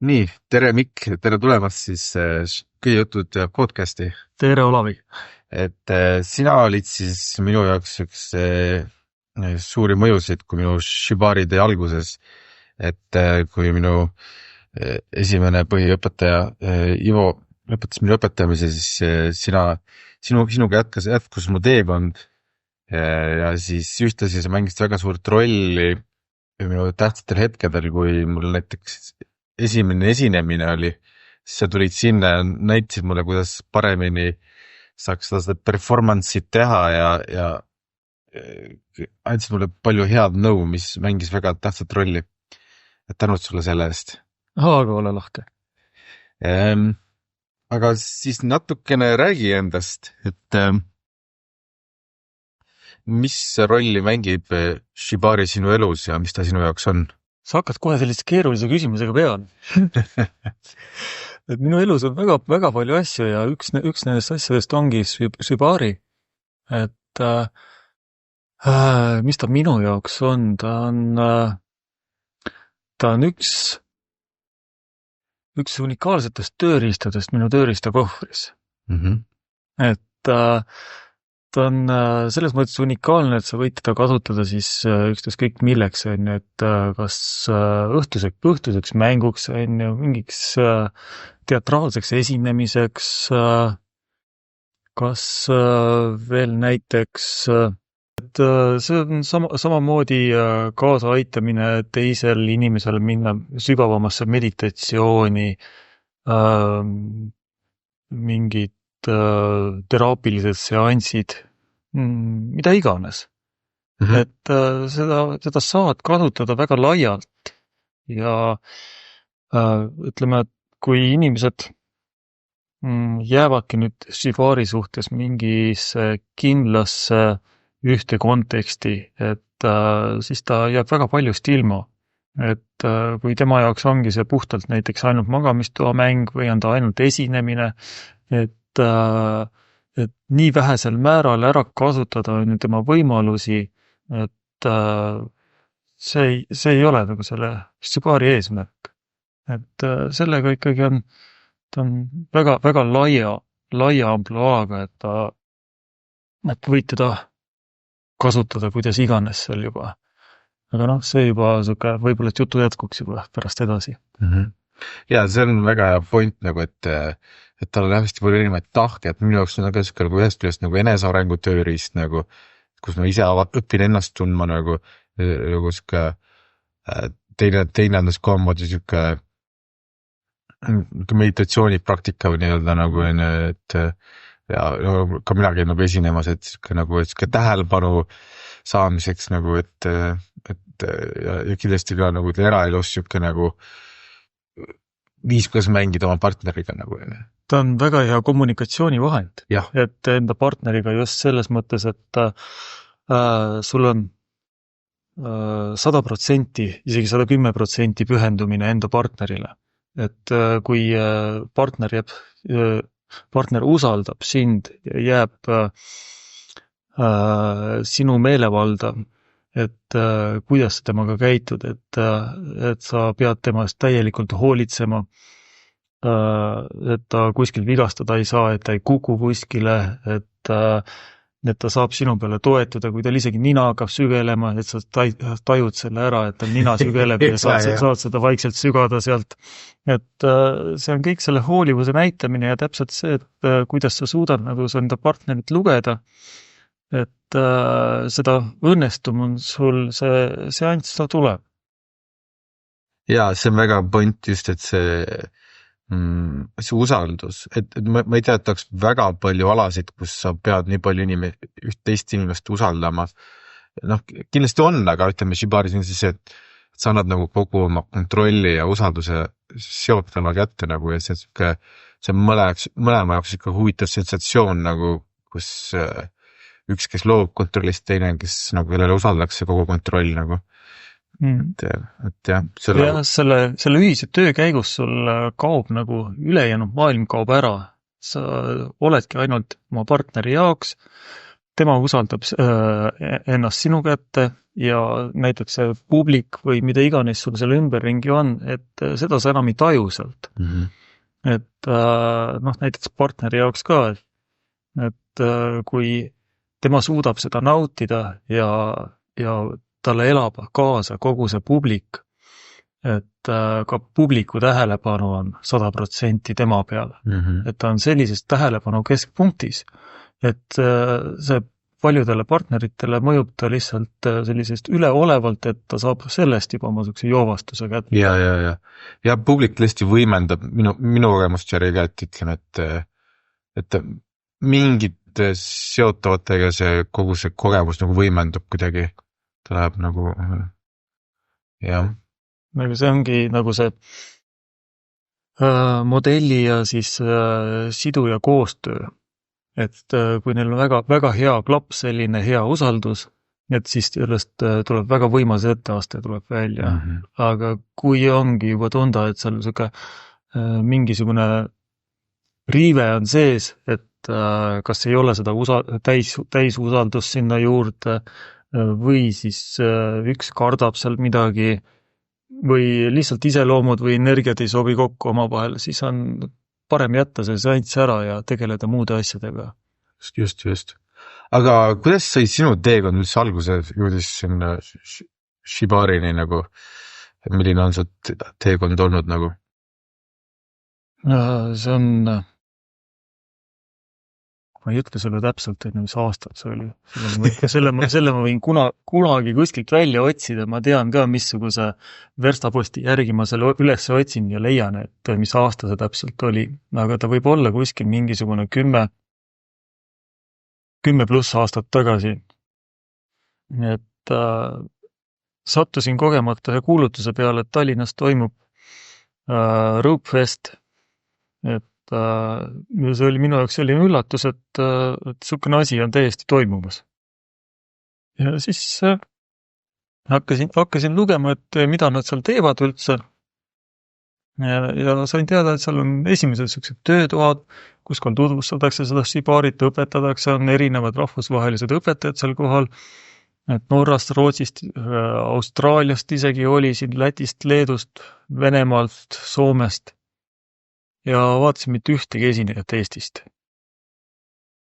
Nii, tere Mikk, tere tulemast siis Kõige jutud podcasti. Tere, Olavi! Sina olid siis minu jaoks üks suuri mõjusid, kui minu Shibari tee alguses, kui minu esimene põhiõpetaja Ivo lõpetas minu õpetamise, siis sinuga jätkus mu teekond ja siis ühtlasi sa mängisid väga suurt rolli minu tähtsatel hetkedel, kui mul näiteks esimene esinemine oli, siis sa tulid sinna ja näitasid mulle, kuidas paremini saaks seda performance'it teha ja andsid mulle palju head nõu, mis mängis väga tähtsat rolli. Tänud sulle selle eest. Aga ole lahke. Aga siis natukene räägi endast, mis rolli mängib Shibari sinu elus ja mis ta sinu jaoks on? Sa hakkad kohe sellist keerulise küsimusega peale. Et minu elus on väga, väga palju asju ja üks nendest asjadest ongi Shibari. Et mis ta minu jaoks on? Ta on üks unikaalsetest tööriistadest minu tööriistakohvris. Et ta on selles mõttes unikaalne, et sa võid teda kasutada siis ükstaskõik milleks, et kas õhtuseks mänguks, mingiks teatraalseks esinemiseks, kas veel näiteks, et see on samamoodi kaasa aitamine teisel inimesel minna sügavamasse meditatsiooni, mingid teraapilised seansid, mida iganes. Et seda saad kasutada väga laialt ja ütleme, et kui inimesed jäävadki nüüd Shibari suhtes mingisse kindlasse ühte konteksti, et siis ta jääb väga paljust ilma. Et kui tema jaoks ongi see puhtalt näiteks ainult magamistoa mäng või on ta ainult esinemine, et nii vähesel määral ära kasutada on tema võimalusi, et see ei ole nagu selle Shibari eesmärk. Et sellega ikkagi ta on väga, väga laia ampluaaga, et võid teda kasutada kuidas iganes seal juba. Aga see juba võib-olla jutu jätkuks juba pärast edasi. Ja see on väga hea point, nagu, et tal on hästi palju erinevaid tahke, et minu jaoks on ka nagu ühest küljest nagu enesearengu tööriist, nagu, kus ma ise õpin ennast tundma nagu siuke teine on ka moodi siuke meditatsioonipraktika või nii-öelda nagu, et ja ka mina käin nagu esinemas, et siuke tähelepanu saamiseks nagu, ja kindlasti ka nagu eraelus siuke nagu viis, kuidas mängida oma partneriga nagu. Ta on väga hea kommunikatsioonivahend, et enda partneriga just selles mõttes, et sul on 100%, isegi 110% pühendumine enda partnerile. Et kui partner usaldab sind ja jääb sinu meelevalda, et kuidas sa temaga käitud, et sa pead temast täielikult hoolitsema, et ta kuskil vigastada ei saa, et ta ei kuku kuskile, et ta saab sinu peale toetuda, kui tal isegi nina hakkab sügelema, et sa tajud selle ära, et tal nina sügeleb ja saad seda vaikselt sügada sealt. Et see on kõik selle hoolivuse näitamine ja täpselt see, et kuidas sa suudad nagu enda partnerit lugeda, et seda õnnestum on sul see seanss tuleb. Ja see on väga point just, et see usaldus, et ma ei tea, et oleks väga palju alasid, kus sa pead nii palju üht teist inimest usaldama. Kindlasti on, aga ütleme Shibaris on siis, et sa annad nagu kogu oma kontrolli ja usalduse seotama kätte nagu, ja see on mõlema jaoks ikka huvitav sensatsioon nagu, kus üks, kes loob kontrollist, teine, kes nagu kellele usaldakse kogu kontroll nagu. Et jah, selle ühise töö käigus sul kaob nagu ülejäänud maailm kaob ära. Sa oledki ainult oma partneri jaoks tema usaldab ennast sinu kätte ja näiteks see publik või mida iganes sul seal ümberringi on, et seda sa enam ei taju sealt. Et näiteks partneri jaoks ka, et kui tema suudab seda nautida ja talle elab kaasa kogu see publik, et ka publiku tähelepanu on 100% tema peal. Et ta on sellises tähelepanu keskpunktis, et see paljudele partneritele mõjub ta lihtsalt sellisest üleolevalt, et ta saab sellest juba oma sukse joovastuse kätte. Ja publik tõesti võimendab minu kogemust järjega, et ütleme, et mingite seotavatega see kogu see kogemus nagu võimendub kuidagi. Ta läheb nagu, jah. Nagu see ongi nagu see modelli ja siis siduja koostöö. Et kui neil on väga, väga hea klapp, selline hea usaldus, et siis sellest tuleb väga võimas etteaste tuleb välja. Aga kui ongi juba tunda, et seal mingisugune riive on sees, et kas ei ole seda täis usaldust sinna juurde või siis üks kardab seal midagi või lihtsalt iseloomud või energiat ei sobi kokku oma vahel, siis on parem jätta see seanss ära ja tegeleda muude asjadega. Just. Aga kuidas sai sinu teekond üldse alguse jõudis sinna Shibarini nagu, milline on see teekond olnud nagu? See on, ma ei ütle sulle täpselt, et mis aastad see oli. Selle ma võin kunagi kuskilt välja otsida, ma tean ka, missuguse verstaposti järgi ma selle üles otsin ja leian, et mis aasta see täpselt oli. Aga ta võib olla kuskil mingisugune 10+ aastat tagasi. Et sattusin kogemata kuulutuse peale, et Tallinnas toimub Ropefest, et see oli minu jaoks selline üllatus, et sukene asi on täiesti toimumas. Ja siis hakkasin lugema, et mida nad seal teevad üldse. Ja sain teada, et seal on esimesed sellised töötoad, kus kool tutvustatakse seda Shibarit, õpetatakse, on erinevad rahvusvahelised õpetajad seal kohal, et Norrast, Rootsist, Austraaliast isegi oli siin, Lätist, Leedust, Venemaalt, Soomest. Ja vaatasin mitte ühtegi esinejat Eestist.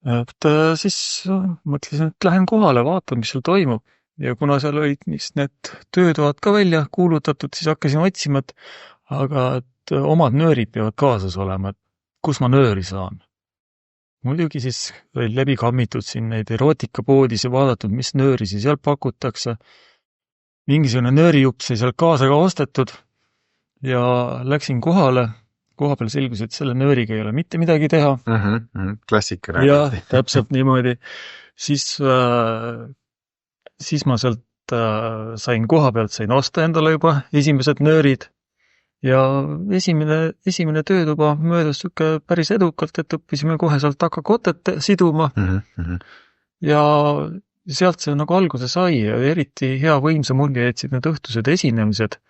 Et siis mõtlesin, et lähen kohale, vaatan, mis seal toimub. Ja kuna seal olid need töötoad ka välja kuulutatud, siis hakkasin otsima, aga et omad nöörid peavad kaasas olema, et kus ma nööri saan. Muidugi siis oli läbi kammitud siin neid erootikapoodis ja vaadatud, mis nöörisi seal pakutakse. Mingisugune nöörijupp sai seal kaasa ka ostetud ja läksin kohale. Koha peal selgus, et selle nööriga ei ole mitte midagi teha. Klassikane. Ja, täpselt niimoodi. Siis ma sealt sain koha pealt, sain osta endale juba esimesed nöörid. Ja esimene töötuba möödus süke päris edukalt, et õppisime kohe sealt takakotet siduma. Ja sealt see nagu alguse sai ja eriti hea võimsa mulje jätsid need õhtused esinemised.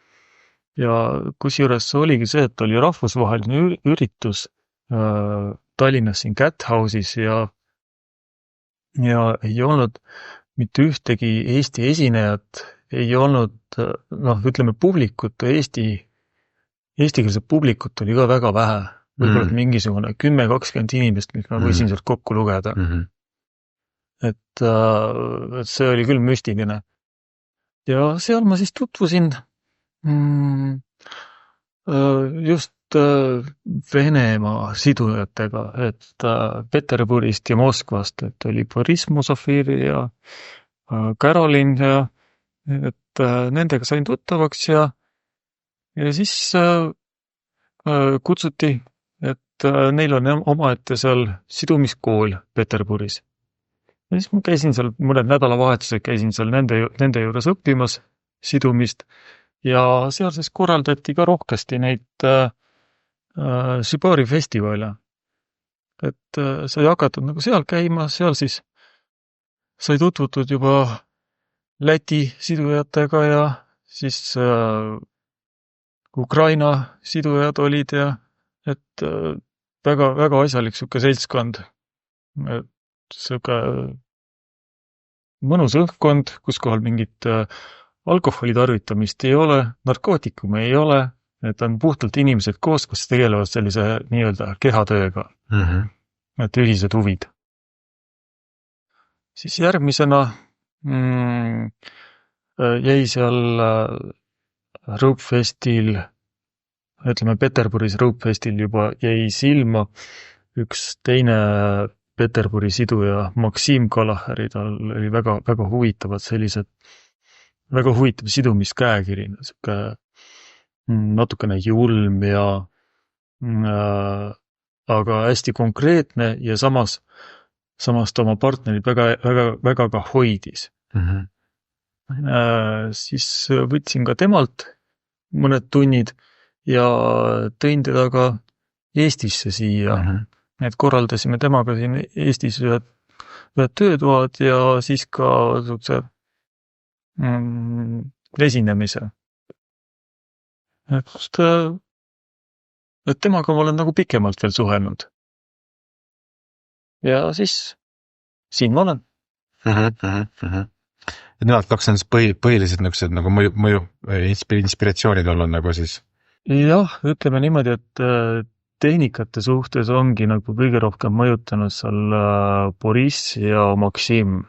Ja kusjuures oligi see, et oli rahvusvaheline üritus Tallinnas siin Cat House'is ja ei olnud mitte ühtegi Eesti esinejat, ei olnud, ütleme publikut, eestikeelset publikut oli ka väga vähe. Võib-olla mingisugune 10-20 inimest, mis ma võisin sealt kokku lugeda. Et see oli küll müstiline. Ja seal ma siis tutvusin just Venemaa sidujatega, et Peterburist ja Moskvast, et oli Boris Musafir ja Karolin ja et nendega sain tuttavaks ja siis kutsuti, et neil on omaette seal sidumiskool Peterburis. Ja siis ma käisin seal mõned nädalavahetused, käisin seal nende juures õppimas sidumist. Ja seal siis korraldati ka rohkesti neid Shibari festivale. Et sai hakatud nagu seal käima, seal siis sai tutvutud juba Läti sidujatega ja siis Ukraina sidujad olid ja et väga, väga asjalik seltskond. Et mõnus õhkkond, kus kohal mingit alkoholi tarvitamist ei ole, narkootikume ei ole, et on puhtalt inimesed koos, kes tegelevad sellise nii-öelda kehatööga, et ühised huvid. Siis järgmisena jäi seal Ropefestil, ütleme Peterburis Ropefestil juba jäi silma üks teine Peterburi siduja, Maksim Kalahari, tal oli väga, väga huvitavad sellised, väga huvitav sidumiskäekiri, siuke natukene julm ja aga hästi konkreetne ja samas ta oma partnerit väga, väga, väga ka hoidis. Siis võtsin ka temalt mõned tunnid ja tõin teda ka Eestisse siia. Et korraldasime temaga siin Eestis ühed töötoad ja siis ka sukse esinemise. Et temaga ma olen nagu pikemalt veel suhelnud. Ja siis siin ma olen. Et nemad kaks on siis põhilised niisugused nagu mõju inspiratsioonid olnud nagu siis? Jah, ütleme niimoodi, et tehnikate suhtes ongi nagu kõige rohkem mõjutanud seal Boriss ja Maksim.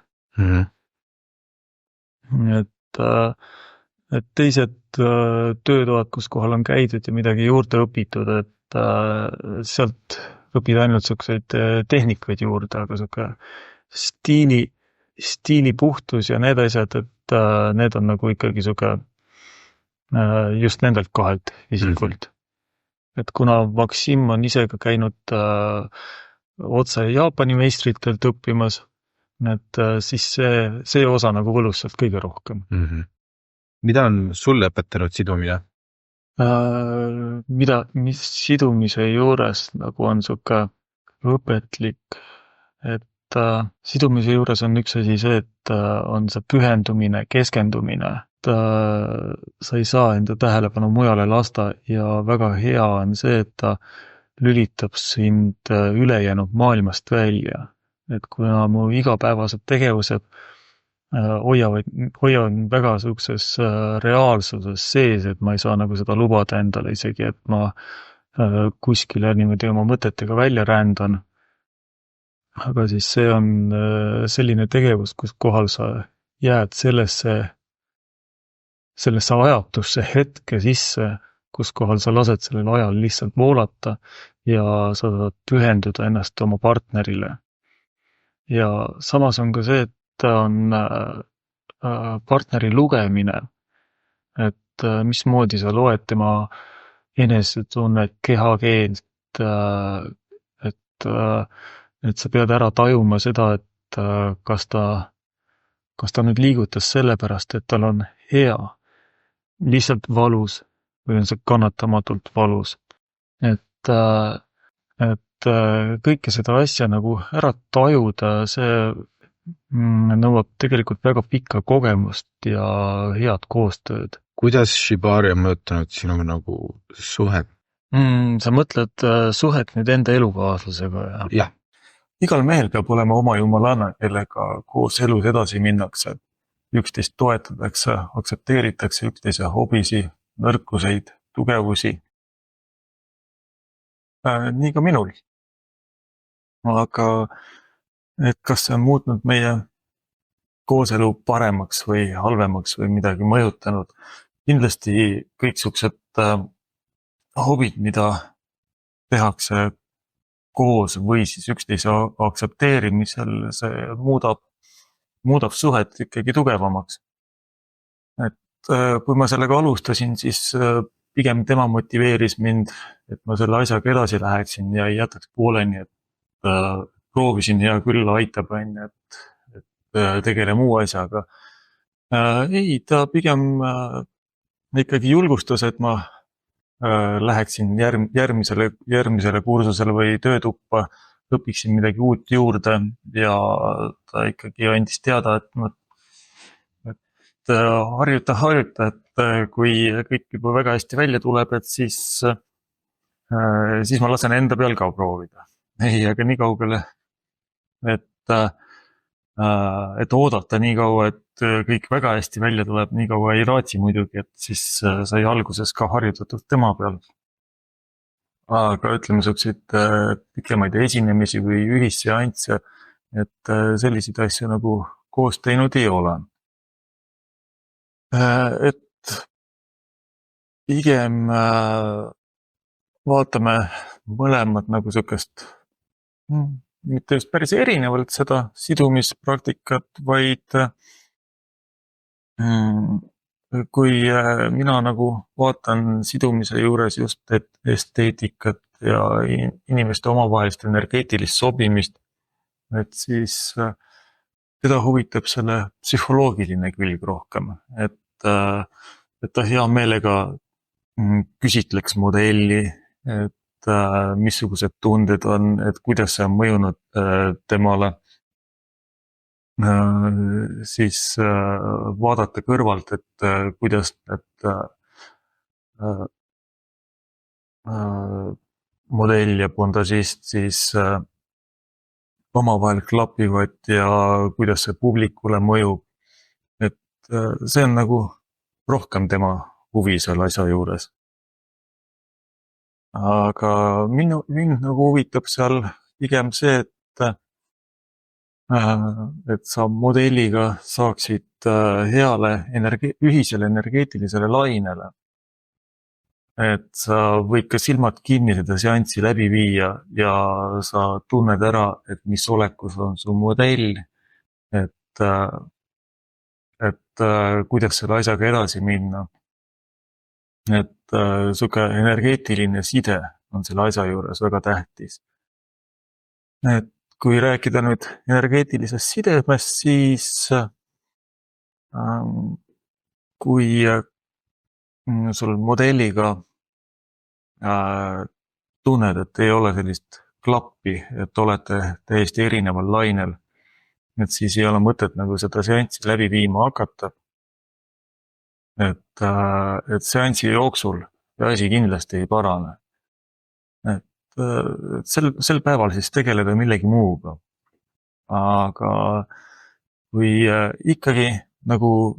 Et teised töötoad, kus kohal on käidud ja midagi juurde õpitud, et sealt õpid ainult selliseid tehnikaid juurde, aga selline stiili puhtus ja need asjad, et need on nagu ikkagi just nendelt kahelt isikult. Et kuna Maksim on ise ka käinud otse Jaapani meistritelt õppimas, et siis see osa nagu võlus sealt kõige rohkem. Mida on sulle õpetanud sidumine? Mis sidumise juures nagu on siuke õpetlik, et sidumise juures on üks asi see, et on see pühendumine, keskendumine. Sa ei saa enda tähelepanu mujale lasta ja väga hea on see, et ta lülitab sind ülejäänud maailmast välja. Et kuna mu igapäevased tegevused hoiavad väga sellises reaalsuses sees, et ma ei saa nagu seda lubada endale isegi, et ma kuskile niimoodi oma mõtetega välja rändan. Aga siis see on selline tegevus, kus kohal sa jääd sellesse ajatusse hetke sisse, kus kohal sa lased sellel ajal lihtsalt voolata ja sa saad pühenduda ennast oma partnerile. Ja samas on ka see, et on partneri lugemine, et mismoodi sa loed tema enesetunnet, kehakeelt, et sa pead ära tajuma seda, et kas ta nüüd liigutas sellepärast, et tal on hea, lihtsalt valus või on see kannatamatult valus. Et kõike seda asja nagu ära tajuda, see nõuab tegelikult väga pikka kogemust ja head koostööd. Kuidas Shibari on mõjutanud sinu nagu suhet? Sa mõtled suhet nüüd enda elukaaslasega? Jah. Igal mehel peab olema oma jumalanna, kellega koos elus edasi minnakse. Üksteist toetatakse, aktsepteeritakse üksteise hobisi, nõrkuseid, tugevusi. Nii ka minul. Aga et kas see on muutnud meie kooselu paremaks või halvemaks või midagi mõjutanud. Kindlasti kõik sellised hobid, mida tehakse koos või siis üksteise aktsepteerimisel, see muudab suhet ikkagi tugevamaks. Et kui ma sellega alustasin, siis pigem tema motiveeris mind, et ma selle asjaga edasi läheksin ja ei jätaks pooleni, et proovisin hea küll aitab, et tegele muu asjaga. Ei, ta pigem ikkagi julgustas, et ma läheksin järgmisele kursusele või töötuppa, õpiksin midagi uut juurde ja ta ikkagi andis teada, et harjuta, et kui kõik juba väga hästi välja tuleb, et siis ma lasen enda peal ka proovida. Ei, aga nii kaugele, et et oodata nii kaua, et kõik väga hästi välja tuleb, nii kaua ei raatsi muidugi, et siis sai alguses ka harjutatud tema peal. Aga ütleme selliseid pikemaid esinemisi või ühisseansse, et selliseid asju nagu koos teinud ei ole. Et pigem vaatame mõlemad nagu sihukest mitte just päris erinevalt seda sidumispraktikat, vaid kui mina nagu vaatan sidumise juures just esteetikat ja inimeste omavahelist energeetilist sobimist, et siis teda huvitab selle psühholoogiline külg rohkem, et ta hea meelega küsitleks modelli, et missugused tunded on, et kuidas see on mõjunud temale. Siis vaadata kõrvalt, et kuidas need modell ja pondasist siis omavahel klapivad ja kuidas see publikule mõjub. Et see on nagu rohkem tema huvi seal asja juures. Aga mind nagu huvitab seal pigem see, et sa modelliga saaksid heale ühisele energeetilisele lainele. Et sa võid ka silmad kinni seda seanssi läbi viia ja sa tunned ära, et mis olekus on su modell, et kuidas selle asjaga edasi minna. Et suke energeetiline side on selle asja juures väga tähtis. Et kui rääkida nüüd energeetilisest sidemest, siis kui sul modelliga tunned, et ei ole sellist klappi, et olete täiesti erineval lainel, et siis ei ole mõtet nagu seda seanssi läbi viima hakata. Et seansi jooksul asi kindlasti ei parane. Et sel päeval siis tegeleda millegi muuga. Aga kui ikkagi nagu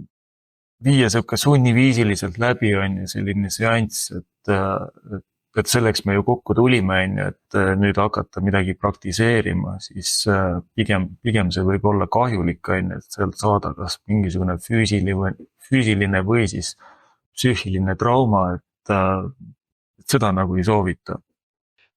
viia selline sunniviisiliselt läbi on ju selline seanss, et selleks me ju kokku tulime, et nüüd hakata midagi praktiseerima, siis pigem see võib olla kahjulik, et sealt saada kas mingisugune füüsiline või siis psüühiline trauma, et seda nagu ei soovita.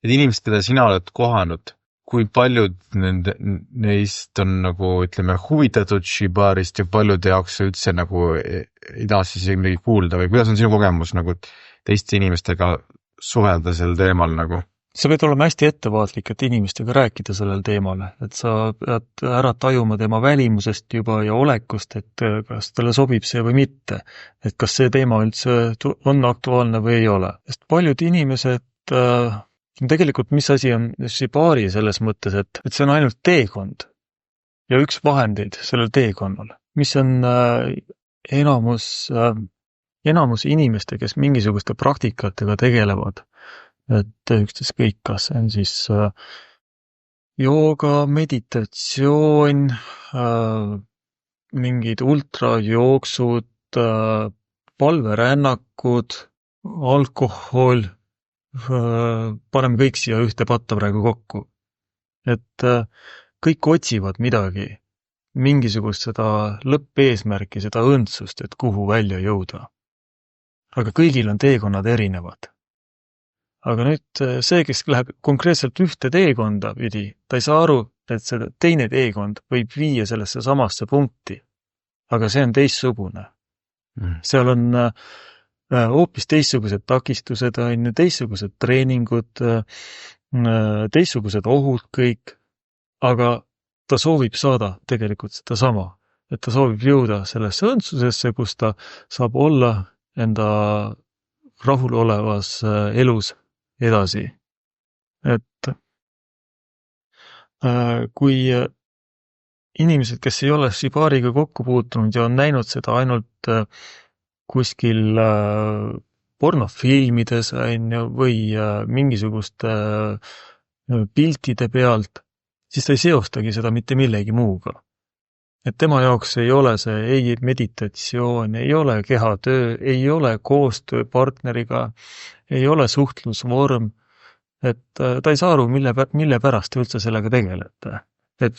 Et inimesed, keda sina oled kohanud, kui paljud neist on nagu, ütleme, huvitatud Shibarist ja paljude jaoks üldse nagu ei taha siis midagi kuulda või kuidas on sinu kogemus nagu teiste inimestega suhelda sel teemal nagu? Sa pead olema hästi ettevaatlik, et inimestega rääkida sellel teemal, et sa pead ära tajuma tema välimusest juba ja olekust, et kas talle sobib see või mitte, et kas see teema üldse on aktuaalne või ei ole. Sest paljud inimesed tegelikult mis asi on Shibari selles mõttes, et see on ainult teekond ja üks vahendeid sellel teekonnal, mis on enamus inimeste, kes mingisuguste praktikatega tegelevad, et üksteis kõik, kas see on siis jooga, meditatsioon, mingid ultrajooksud, palverännakud, alkohol, paneme kõik siia ühte patta praegu kokku. Et kõik otsivad midagi, mingisugust seda lõppeesmärki, seda õndsust, et kuhu välja jõuda. Aga kõigil on teekonnad erinevad. Aga nüüd see, kes läheb konkreetselt ühte teekonda pidi, ta ei saa aru, et see teine teekond võib viia sellesse samasse punkti. Aga see on teistsugune. Seal on hoopis teistsugused takistused, teistsugused treeningud, teistsugused ohud kõik, aga ta soovib saada tegelikult seda sama, et ta soovib jõuda sellesse õndsusesse, kus ta saab olla enda rahulolevas elus edasi. Et kui inimesed, kes ei ole Shibariga kokku puutunud ja on näinud seda ainult kuskil pornofilmides või mingisuguste piltide pealt, siis ta ei seostagi seda mitte millegi muuga. Et tema jaoks ei ole see ei meditatsioon, ei ole kehatöö, ei ole koostöö partneriga, ei ole suhtlusvorm, et ta ei saa aru, mille pärast te üldse sellega tegelete. Et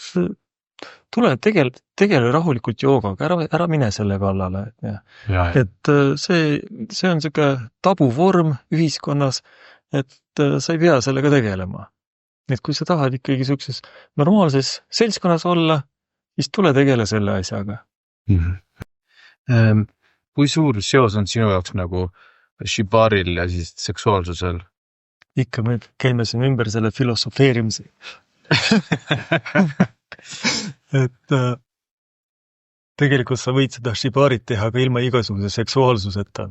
tule tegele rahulikult joogaga, ära mine selle kallale. Et see on siuke tabuvorm ühiskonnas, et sa ei pea sellega tegelema. Et kui sa tahad ikkagi siukses normaalses seltskonnas olla, siis tule tegele selle asjaga. Kui suur seos on sinu jaoks nagu shibaril ja siis seksuaalsusel? Ikka me käime siin ümber selle filosofeerimise. Et tegelikult sa võid seda shibarit teha ka ilma igasuguse seksuaalsuseta.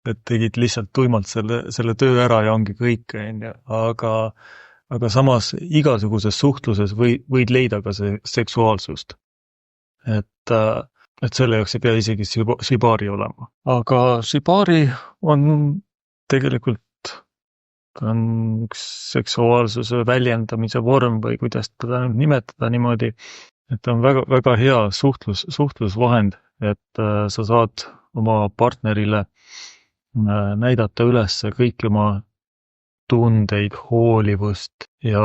Et tegid lihtsalt tuimalt selle töö ära ja ongi kõik, aga samas igasuguses suhtluses võid leida ka see seksuaalsust. Et selle jaoks ei pea isegi shibari olema. Aga shibari on tegelikult on üks seksuaalsuse väljendamise vorm või kuidas teda nimetada niimoodi, et on väga, väga hea suhtlusvahend, et sa saad oma partnerile näidata üles kõiki oma tundeid, hoolivust ja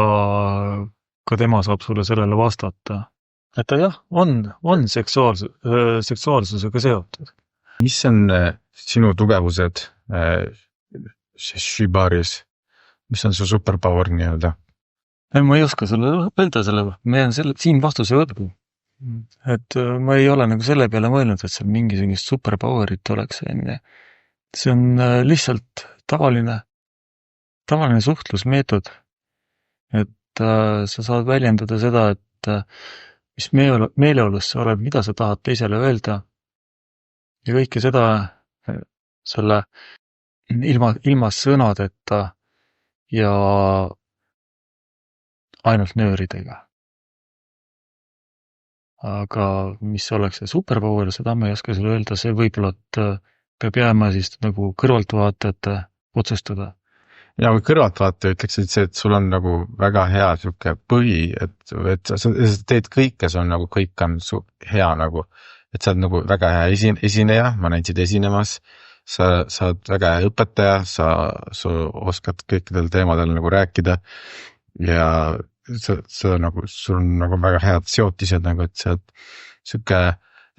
ka tema saab sulle sellele vastata. Et ta jah, on seksuaalsusega seotud. Mis on sinu tugevused shibaris? Mis on su superpower nii-öelda? Ma ei oska sulle öelda selle, ma jään siin vastuse võrgu. Et ma ei ole nagu selle peale mõelnud, et see mingisugust superpowerit oleks. See on lihtsalt tavaline suhtlusmeetod. Et sa saad väljendada seda, et mis meeleolus sa oled, mida sa tahad teisele öelda. Ja kõike seda selle ilma sõnadeta ja ainult nööridega. Aga mis oleks see superpower, seda ma ei oska sulle öelda, see võib-olla peab jääma siis nagu kõrvaltvaatajate otsustada. Ja kui kõrvaltvaataja ütleksid see, et sul on nagu väga hea siuke põhi, et sa teed kõike, see on nagu kõik on hea nagu, et sa oled nagu väga hea esineja, ma näitasid esinemas, sa oled väga hea õpetaja, sa oskad kõikidel teemadel nagu rääkida ja sa nagu, sul on nagu väga head seotised nagu, et sa oled siuke,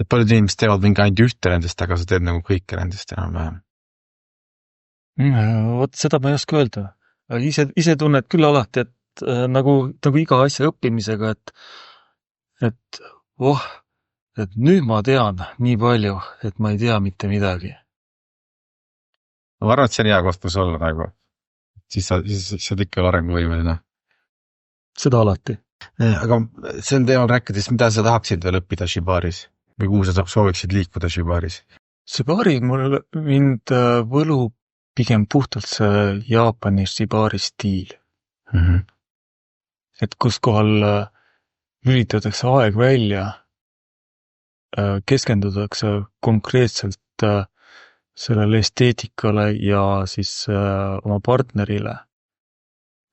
et paljud inimesed teevad mingi ainult ühte nendest, aga sa teed nagu kõike nendest enam-vähem. Vot seda ma ei oska öelda. Ise tunned küll alati, et nagu iga asja õppimisega, et nüüd ma tean nii palju, et ma ei tea mitte midagi. Ma arvan, et see on hea kohtus olla nagu. Siis sa oled ikka arenguvõimeline. Seda alati. Aga see on teemal rääkides, mida sa tahaksid veel õppida shibaris? Või kuhu sa sooviksid liikuda shibaris? Shibari mind võlub pigem puhtalt see Jaapani shibari stiil. Et kus kohal lülitatakse aeg välja, keskendutakse konkreetselt sellele esteetikale ja siis oma partnerile.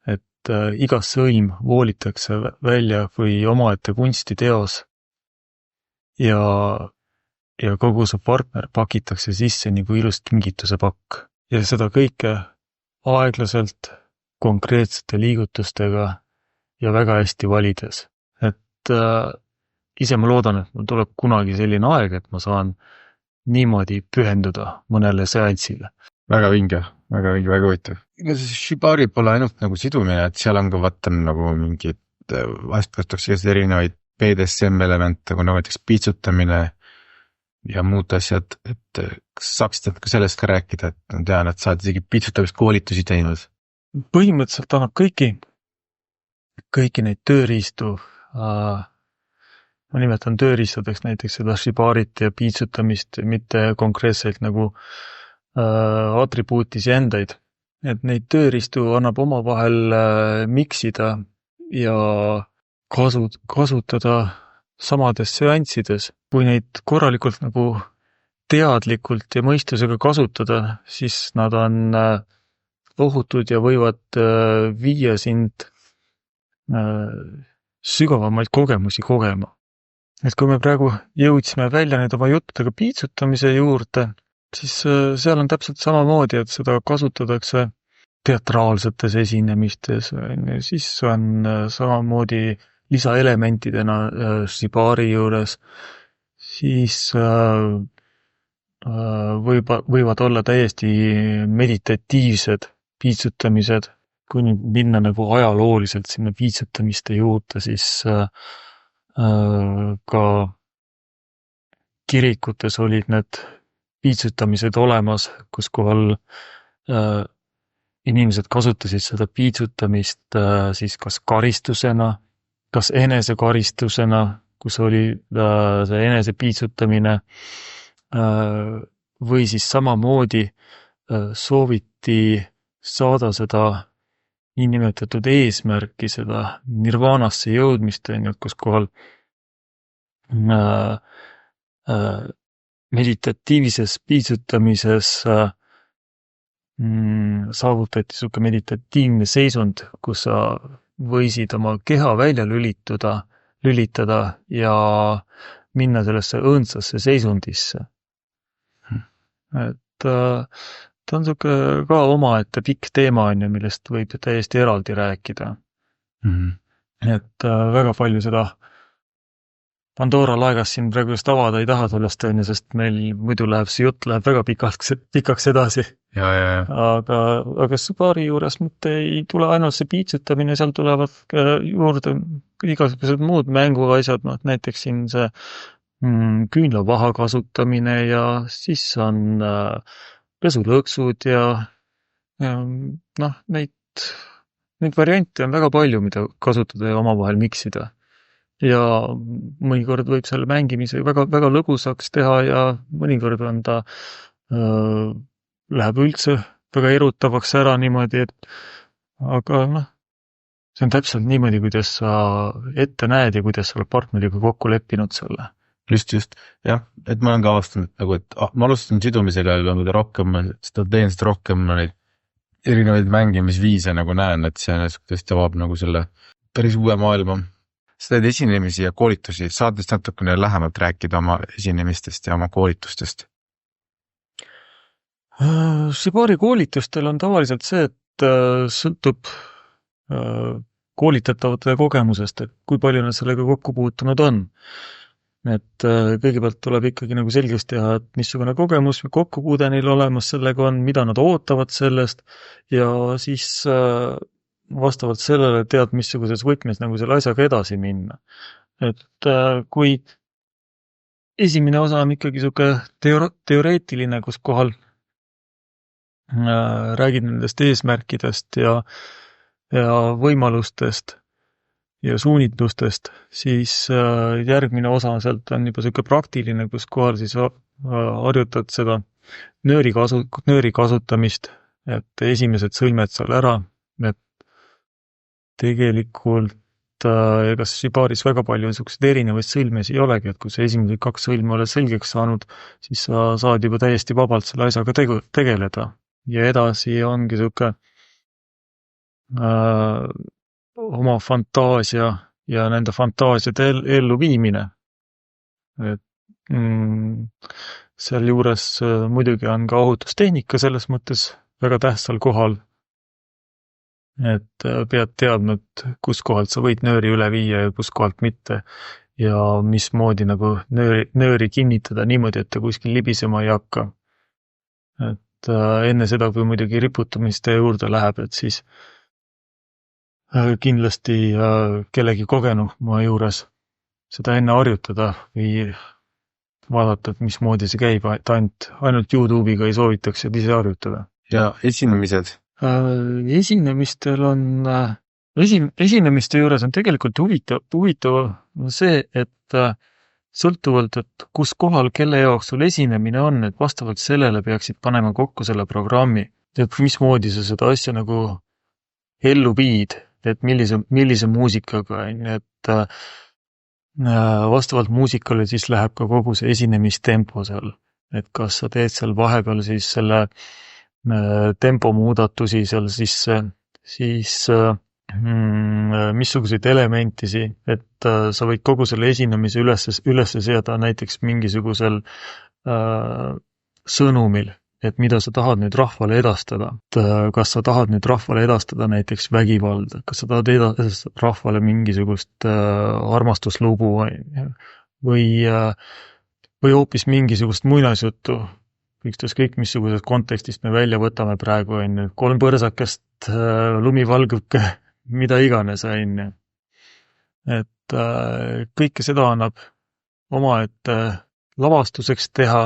Et iga sõim voolitakse välja või omaette kunstiteos ja kogu see partner pakitakse sisse nagu ilus kingituse pakk. Ja seda kõike aeglaselt, konkreetsete liigutustega ja väga hästi valides. Et ise ma loodan, et mul tuleb kunagi selline aeg, et ma saan niimoodi pühenduda mõnele seansile. Väga vinge, väga huvitav. Shibari pole ainult nagu sidumine, et seal on ka vaatan nagu mingid vastvastuks erinevaid BDSM-elemente, nagu näiteks piitsutamine ja muud asjad, et kas saaksid ka sellest ka rääkida, et ma tean, et sa oled isegi piitsutamiskoolitusi teinud? Põhimõtteliselt annab kõiki neid tööriistu. Ma nimetan tööriistadeks näiteks seda shibarit ja piitsutamist, mitte konkreetselt nagu atribuutis endaid. Et neid tööriistu annab omavahel miksida ja kasutada samades seanssides. Kui neid korralikult nagu teadlikult ja mõistusega kasutada, siis nad on ohutud ja võivad viia sind sügavamaid kogemusi kogema. et kui me praegu jõudsime välja nüüd oma juttudega piitsutamise juurde, siis seal on täpselt samamoodi, et seda kasutatakse teatraalsetes esinemistes, siis on samamoodi lisaelementidena shibari juures, siis võivad olla täiesti meditatiivsed piitsutamised, kui nüüd minna nagu ajalooliselt sinna piitsutamiste juurde, siis ka kirikutes olid need piitsutamised olemas, kus kohal inimesed kasutasid seda piitsutamist siis kas karistusena, kas enesekaristusena, kus oli see enese piitsutamine, või siis samamoodi sooviti saada seda niinimetatud eesmärki, seda nirvaanasse jõudmist, kus kohal meditatiivses piitsutamises saavutati sihuke meditatiivne seisund, kus sa võisid oma keha välja lülitada ja minna sellesse õõnsasse seisundisse. Et ta on sihuke ka omaette pikk teema, millest võib täiesti eraldi rääkida. Et väga palju seda Pandora laegast siin praegu just avada ei taha sellest, sest meil muidu see jutt läheb väga pikaks edasi. Aga Shibari juures mitte ei tule ainult see piitsutamine, seal tulevad juurde igasugused muud mänguasjad, näiteks siin see küünlavaha kasutamine ja siis on pesulõksud ja neid variante on väga palju, mida kasutada ja omavahel miksida. Ja mõnikord võib selle mängimise väga, väga lõbusaks teha ja mõnikord on ta läheb üldse väga erutavaks ära niimoodi, et aga see on täpselt niimoodi, kuidas sa ette näed ja kuidas sa oled partneriga kokku leppinud selle. Just, jah, et ma olen ka avastanud, et ma alustasin sidumisega, aga mida rohkem seda teen, seda rohkem neid erinevaid mängimisviise nagu näen, et see tõesti avab nagu selle päris uue maailma. Sa teed esinemisi ja koolitusi, saad vist natukene lähemalt rääkida oma esinemistest ja oma koolitustest? Shibari koolitustel on tavaliselt see, et sõltub koolitatavate kogemusest, et kui palju nad sellega kokku puutunud on. Et kõigepealt tuleb ikkagi nagu selgeks teha, et missugune kogemus või kokkupuude neil olemas sellega on, mida nad ootavad sellest ja siis vastavalt sellele tead, missuguses võtmes nagu selle asjaga edasi minna. Et kui esimene osa on ikkagi sihuke teoreetiline, kus kohal räägid nendest eesmärkidest ja võimalustest ja suunitlustest, siis järgmine osa sealt on juba sihuke praktiline, kus kohal siis harjutad seda nööri kasutamist, et esimesed sõlmed seal ära, et tegelikult ega Shibaris väga palju niisuguseid erinevaid sõlmesi ei olegi, et kui sa esimesed 2 sõlme oled selgeks saanud, siis sa saad juba täiesti vabalt selle asjaga tegeleda. Ja edasi ongi sihuke oma fantaasia ja nende fantaasiade ellu viimine. Et seal juures muidugi on ka ohutustehnika selles mõttes väga tähtsal kohal. Et pead teadma, et kus kohalt sa võid nööri üle viia ja kus kohalt mitte ja mismoodi nagu nööri kinnitada niimoodi, et ta kuskil libisema ei hakka. Et enne seda, kui muidugi riputamiste juurde läheb, et siis kindlasti kellegi kogenuma juures seda enne harjutada või vaadata, et mismoodi see käib, et ainult YouTube'iga ei soovitaks seda ise harjutada. Ja esinemised? Esinemistel on, esinemiste juures on tegelikult huvitav see, et sõltuvalt, et kus kohal, kelle jaoks sul esinemine on, et vastavalt sellele peaksid panema kokku selle programmi, et mismoodi sa seda asja nagu ellu viid, et millise muusikaga, et vastavalt muusikale siis läheb ka kogu see esinemistempo seal, et kas sa teed seal vahepeal siis selle tempo muudatusi seal sisse, siis missuguseid elementisi, et sa võid kogu selle esinemise üles seada näiteks mingisugusel sõnumil, et mida sa tahad nüüd rahvale edastada. Et kas sa tahad nüüd rahvale edastada näiteks vägivalda, kas sa tahad edastada rahvale mingisugust armastuslugu või hoopis mingisugust muinasjuttu, ükskõik missugusest kontekstist me välja võtame praegu, 3 põrsakest, lumivalguke, mida iganes, et kõike seda annab omaette lavastuseks teha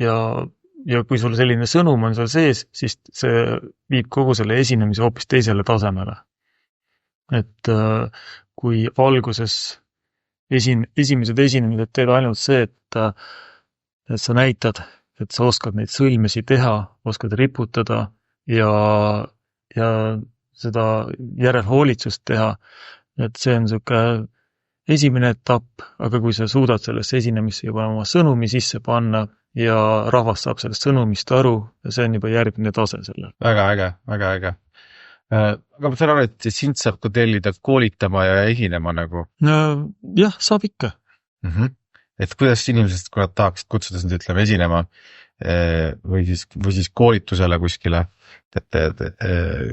ja kui sul selline sõnum on seal sees, siis see viib kogu selle esinemise hoopis teisele tasemele. Et kui alguses esimesed esinemised teed ainult see, et sa näitad, et sa oskad neid sõlmesi teha, oskad riputada ja seda järelhoolitsust teha, et see on siuke esimene etapp, aga kui sa suudad sellesse esinemisse juba oma sõnumi sisse panna ja rahvas saab sellest sõnumist aru, see on juba järgmine tase sellel. Väga äge, väga äge. Aga ma saan aru, et sind saab ka tellida koolitama ja esinema nagu. Jah, saab ikka. Et kuidas inimesed, kui nad tahaksid kutsuda sind ütlema esinema või siis koolitusele kuskile,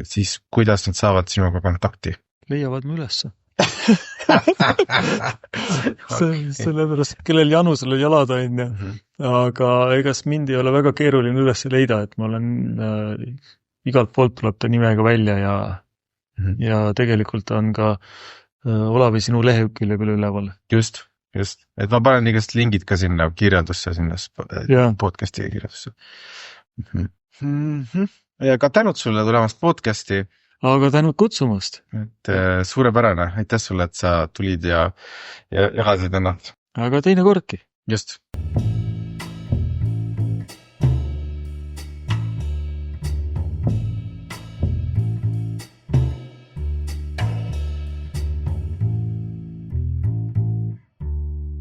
siis kuidas nad saavad sinuga kontakti? Leiavad mu ülesse. Sellepärast, kellel janu sellel jalad on, aga egas mind ei ole väga keeruline üles leida, et ma olen igalt poolt tuleb ta nimega välja ja tegelikult on ka Olavi sinu leheküljel üleval. Just, et ma panen igast lingid ka sinna kirjandusse, sinna podcasti kirjandusse. Ja ka tänud sulle tulemast podcasti. Aga tänud kutsumast. Et suurepärane, aitäh sulle, et sa tulid ja jagasid ennast. Aga teine kordki. Just.